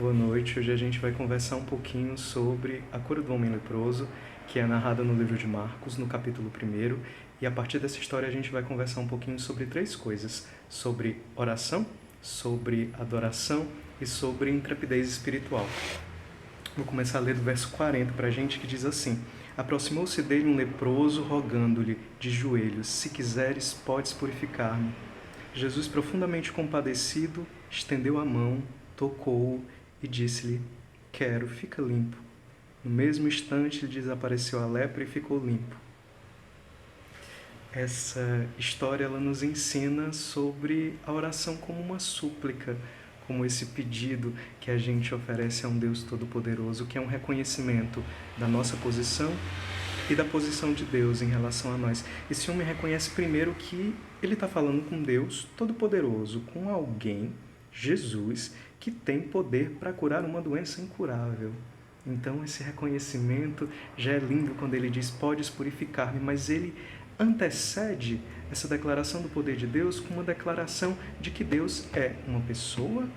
Boa noite. Hoje a gente vai conversar um pouquinho sobre a cura do homem leproso, que é narrada no livro de Marcos, no capítulo 1. E a partir dessa história a gente vai conversar um pouquinho sobre três coisas: sobre oração, sobre adoração e sobre intrepidez espiritual. Vou começar a ler do verso 40 para a gente, que diz assim: Aproximou-se dele um leproso, rogando-lhe de joelhos: Se quiseres, podes purificar-me. Jesus, profundamente compadecido, estendeu a mão, tocou-o e disse-lhe: Quero, fica limpo. No mesmo instante lhe desapareceu a lepra e ficou limpo. Essa história ela nos ensina sobre a oração como uma súplica, como esse pedido que a gente oferece a um Deus Todo-Poderoso, que é um reconhecimento da nossa posição e da posição de Deus em relação a nós. Esse homem reconhece primeiro que ele está falando com Deus Todo-Poderoso, com alguém, Jesus, que tem poder para curar uma doença incurável. Então esse reconhecimento já é lindo quando ele diz: podes purificar-me, mas ele antecede essa declaração do poder de Deus com uma declaração de que Deus é uma pessoa,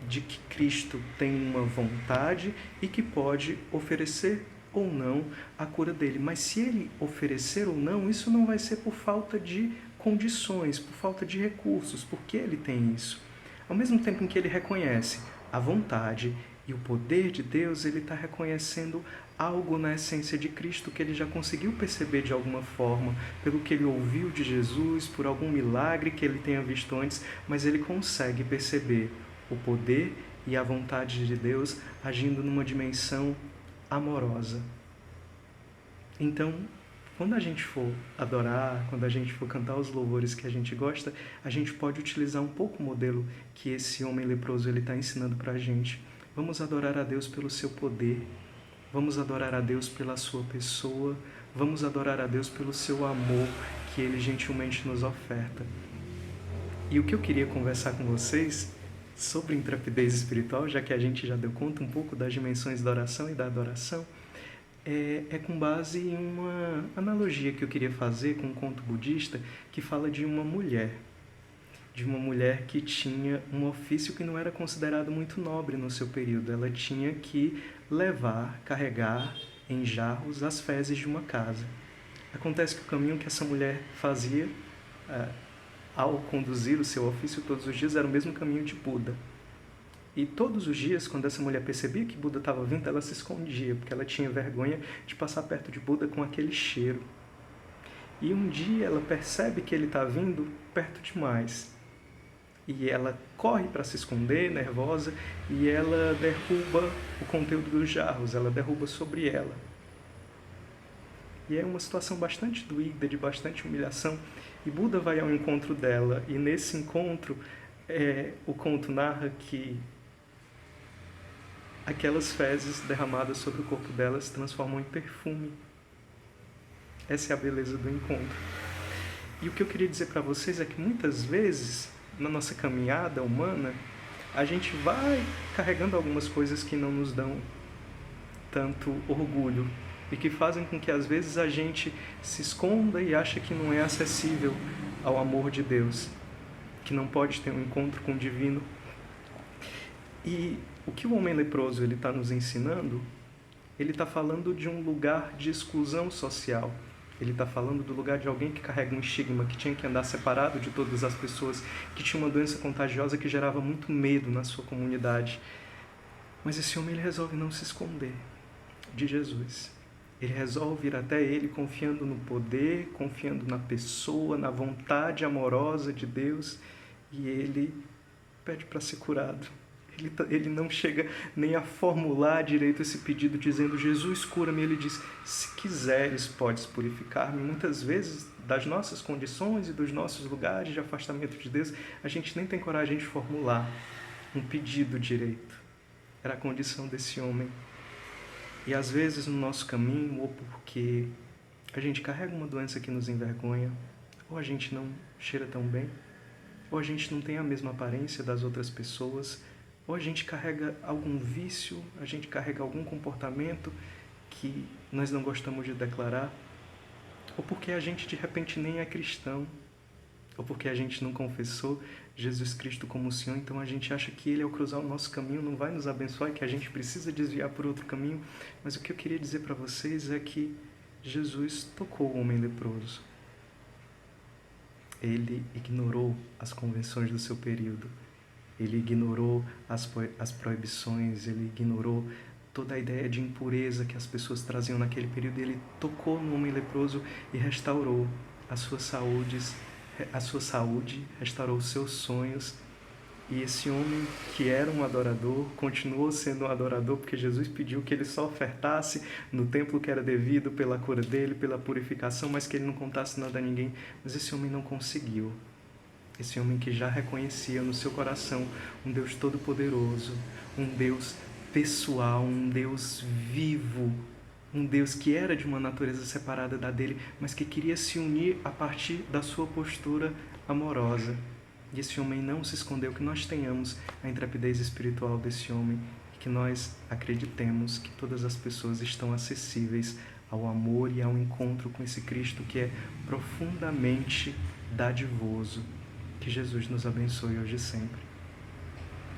de que Cristo tem uma vontade e que pode oferecer ou não a cura dele. Mas se ele oferecer ou não, isso não vai ser por falta de condições, por falta de recursos, porque ele tem isso. Ao mesmo tempo em que ele reconhece a vontade e o poder de Deus, ele está reconhecendo algo na essência de Cristo que ele já conseguiu perceber de alguma forma, pelo que ele ouviu de Jesus, por algum milagre que ele tenha visto antes, mas ele consegue perceber o poder e a vontade de Deus agindo numa dimensão amorosa. Então, quando a gente for adorar, quando a gente for cantar os louvores que a gente gosta, a gente pode utilizar um pouco o modelo que esse homem leproso está ensinando para a gente. Vamos adorar a Deus pelo seu poder, vamos adorar a Deus pela sua pessoa, vamos adorar a Deus pelo seu amor que ele gentilmente nos oferta. E o que eu queria conversar com vocês sobre intrepidez espiritual, já que a gente já deu conta um pouco das dimensões da oração e da adoração, é com base em uma analogia que eu queria fazer com um conto budista que fala de uma mulher que tinha um ofício que não era considerado muito nobre no seu período. Ela tinha que carregar em jarros as fezes de uma casa. Acontece que o caminho que essa mulher fazia ao conduzir o seu ofício todos os dias era o mesmo caminho de Buda. E todos os dias, quando essa mulher percebia que Buda estava vindo, ela se escondia, porque ela tinha vergonha de passar perto de Buda com aquele cheiro. E um dia ela percebe que ele está vindo perto demais. E ela corre para se esconder, nervosa, e ela derruba o conteúdo dos jarros, ela derruba sobre ela. E é uma situação bastante doída, de bastante humilhação. E Buda vai ao encontro dela, e nesse encontro, o conto narra que aquelas fezes derramadas sobre o corpo dela se transformam em perfume. Essa é a beleza do encontro. E o que eu queria dizer para vocês é que muitas vezes, na nossa caminhada humana, a gente vai carregando algumas coisas que não nos dão tanto orgulho e que fazem com que às vezes a gente se esconda e acha que não é acessível ao amor de Deus, que não pode ter um encontro com o divino. E o que o homem leproso está nos ensinando, ele está falando de um lugar de exclusão social. Ele está falando do lugar de alguém que carrega um estigma, que tinha que andar separado de todas as pessoas, que tinha uma doença contagiosa que gerava muito medo na sua comunidade. Mas esse homem ele resolve não se esconder de Jesus. Ele resolve ir até ele confiando no poder, confiando na pessoa, na vontade amorosa de Deus, e ele pede para ser curado. Ele não chega nem a formular direito esse pedido dizendo: Jesus, cura-me. Ele diz: se quiseres, podes purificar-me. Muitas vezes, das nossas condições e dos nossos lugares de afastamento de Deus, a gente nem tem coragem de formular um pedido direito. Era a condição desse homem. E às vezes no nosso caminho, ou porque a gente carrega uma doença que nos envergonha, ou a gente não cheira tão bem, ou a gente não tem a mesma aparência das outras pessoas, ou a gente carrega algum vício, a gente carrega algum comportamento que nós não gostamos de declarar, ou porque a gente de repente nem é cristão, ou porque a gente não confessou Jesus Cristo como o Senhor, então a gente acha que Ele, ao cruzar o nosso caminho, não vai nos abençoar e que a gente precisa desviar por outro caminho. Mas o que eu queria dizer para vocês é que Jesus tocou o homem leproso. Ele ignorou as convenções do seu período. Ele ignorou as proibições, ele ignorou toda a ideia de impureza que as pessoas traziam naquele período. Ele tocou no homem leproso e restaurou a sua saúde, restaurou os seus sonhos. E esse homem, que era um adorador, continuou sendo um adorador, porque Jesus pediu que ele só ofertasse no templo que era devido pela cura dele, pela purificação, mas que ele não contasse nada a ninguém. Mas esse homem não conseguiu. Esse homem que já reconhecia no seu coração um Deus todo-poderoso, um Deus pessoal, um Deus vivo, um Deus que era de uma natureza separada da dele, mas que queria se unir a partir da sua postura amorosa. E esse homem não se escondeu, que nós tenhamos a intrepidez espiritual desse homem e que nós acreditemos que todas as pessoas estão acessíveis ao amor e ao encontro com esse Cristo que é profundamente dadivoso. Que Jesus nos abençoe hoje e sempre.